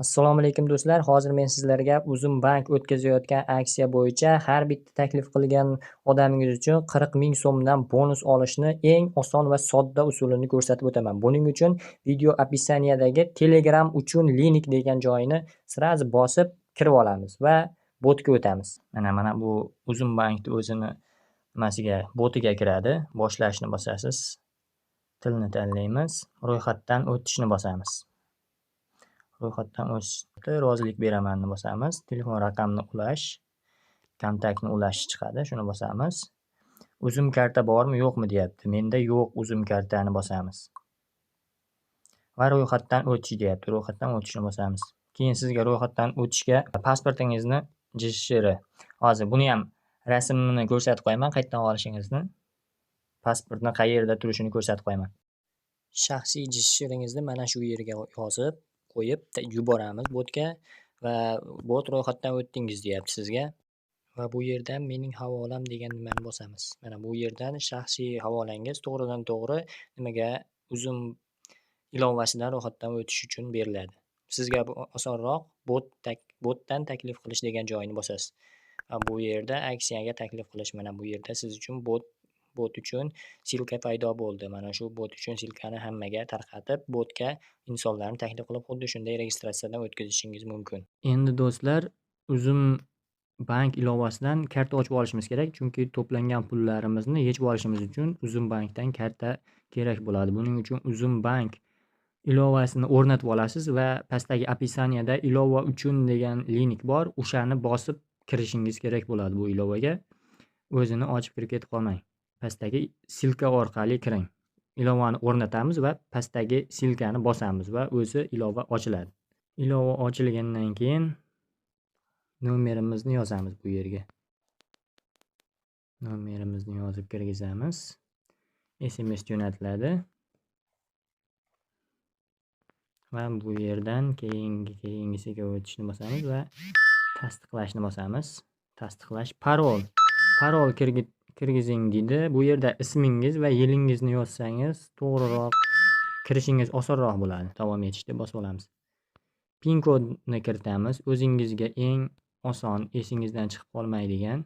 Assalomu alaykum do'stlar. Hozir men sizlarga Uzum bank o'tkazayotgan aksiya bo'yicha har bitta taklif qilgan odamingiz uchun 40 ming so'mdan bonus olishni eng oson va sodda usulini ko'rsatib o'taman. Buning uchun video описаниядagi Telegram uchun link degan joyini sirazi bosib kirib olamiz va botga o'tamiz. Mana bu Uzum bankni o'zini botiga kiradi. Boshlashni bosasiz. Tilni tanlaymiz. Ro'yxatdan o'tishni bosamiz. Ro'yxatdan o'tishda rozilik beramanni bosamiz. Telefon raqamini ulash, kontaktni ulash chiqadi. Shuni bosamiz. Uzum karta bormi, yo'qmi deyapti. Menda yo'q, uzum kartani bosamiz. Va ro'yxatdan o'tish deyapti. Ro'yxatdan o'tishni bosamiz. Keyin sizga ro'yxatdan o'tishga pasportingizni JSHR. Hozir buni ham rasmini ko'rsatib qo'yaman, qayerdan olishingizni. Pasportni qayerda turishini ko'rsatib qo'yaman. Shaxsiy JSHRingizni mana shu yerga yozib qo'yib yuboramiz botga va bot ro'yxatdan o'tdingiz deyapti sizga. Va bu yerdan mening havolam degan nimani bosamiz. Mana bu yerdan shaxsiy havolangiz to'g'ridan to'g'ri nimaga Uzum ilovasidan ro'yxatdan o'tish uchun beriladi. Sizga osonroq botdan taklif qilish degan joyini bosasiz. Bu yerda aksiyaga taklif qilish, mana bu yerda siz uchun bot uchun silka paydo bo'ldi. Mana shu bot uchun silkani hammaga tarqatib, botga insonlarni taklif qilib, xuddi shunday registratsiyadan o'tkazishingiz mumkin. Endi do'stlar, Uzum bank ilovasidan karta ochib olishimiz kerak, chunki to'plangan pullarimizni yechib olishimiz uchun Uzum bankdan karta kerak bo'ladi. Buning uchun Uzum bank ilovasini o'rnatib olasiz va pastdagi описаниеda ilova uchun degan link bor. O'shani bosib kirishingiz kerak bo'ladi bu ilovaga. O'zini ochib kirib ketib qolmang. Pastdagi silka orqali kiring. Ilovani o'rnatamiz va pastdagi silkani bosamiz va o'zi ilova ochiladi. Ilova ochilgandan keyin nomerimizni yozamiz bu yerga. Nomerimizni yozib kirgizamiz. SMS jo'natiladi. Va bu yerdan keyingisiga o'tishni bosamiz va tasdiqlashni bosamiz. Tasdiqlash, parol kirgizing deydi. Bu yerda ismingiz va yilingizni yozsangiz to'g'riroq kirishingiz osonroq bo'ladi. Davom etishda bosib olamiz. Pin kodni kiritamiz. O'zingizga eng oson, esingizdan chiqib qolmaydigan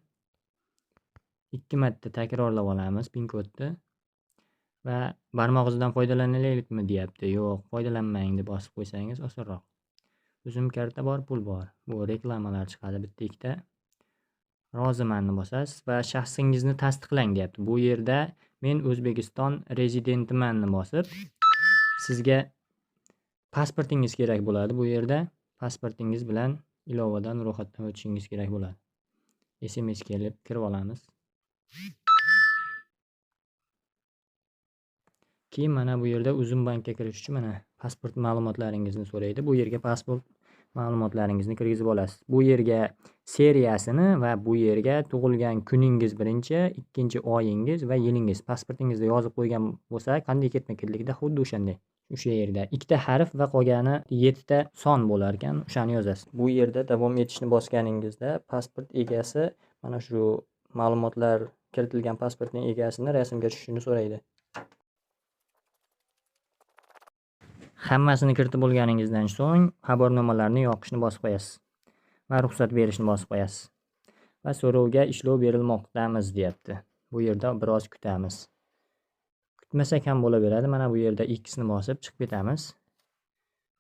2 marta takrorlab olamiz pin kodni. Va barmoq izidan foydalanalaylikmi deyapti. Yo'q, foydalanmang deb bosib qo'ysangiz osonroq. Uzum karta bor, pul bor. Bu reklamalar chiqadi bitta ikkita. Rozimanni bosasiz va shaxsingizni tasdiqlang deyapti. Bu yerda men O'zbekiston rezidentimanni bosib, sizga pasportingiz kerak bo'ladi. Bu yerda pasportingiz bilan ilovadan ro'yxatdan o'tishingiz kerak bo'ladi. SMS kelib kirib olamiz. Keyin mana bu yerda Uzum bankka kirish uchun mana pasport ma'lumotlaringizni so'raydi. Bu yerga pasport ma'lumotlaringizni kirgizib olasiz. Bu yerga seriyasini va bu yerga tug'ilgan kuningiz birinchi, ikkinchi oyingiz va yilingiz pasportingizda yozib qo'ygan bo'lsa, qanday ketma-ketlikda xuddi o'shanday. O'sha yerda ikkita harf va qolgani 7 ta son bo'lar ekan, o'shani yozasiz. Bu yerda davom etishni bosganingizda pasport egasi mana shu ma'lumotlar kiritilgan pasportning egasini rasmga tushishini so'raydi. Hammasini kiritib bo'lganingizdan so'ng xabarnomalarni yoqishni bosib qo'yasiz va ruxsat berishni bosib qo'yasiz. Va so'rovga ishlov berilmoqdamiz deyapti. Bu yerda biroz kutamiz. Kutmasak ham bo'laveradi. Mana bu yerda X ni bosib chiqib ketamiz.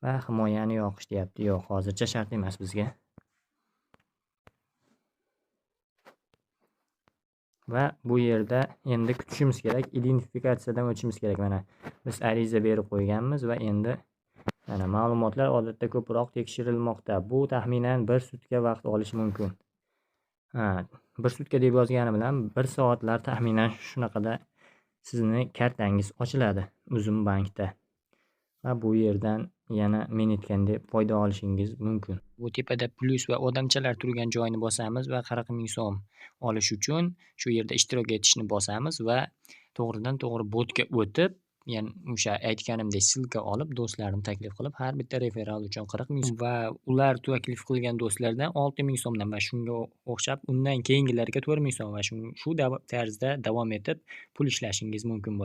Va himoyani yoqish deyapti. Yo'q, hozircha shart emas bizga. Va bu yerda endi kutishimiz kerak, identifikatsiyadan o'tishimiz kerak. Mana biz ariza berib qo'yganmiz va endi mana ma'lumotlar odatda ko'proq tekshirilmoqda. Bu taxminan 1 sutka vaqt olishi mumkin. 1 sutka deb yozgani bilan 1 soatlar taxminan shunaqada sizni kartangiz ochiladi Uzum bankda. Va bu yerdan yana men aytgandek foyda olishingiz mumkin. Bu tepada plus va odamchalar turgan joyni bosamiz va 40 ming so'm olish uchun shu yerda ishtirok etishni bosamiz va to'g'ridan to'g'ri botga o'tib, ya'ni o'sha aytganimdek silka olib, do'stlarni taklif qilib, har bitta referal uchun 40 ming va ular taklif qilgan do'stlardan 6 ming so'mdan va shunga o'xshab undan keyingilarga 4 ming so'm va shu tarzda davom etib pul ishlashingiz mumkin bo'ladi.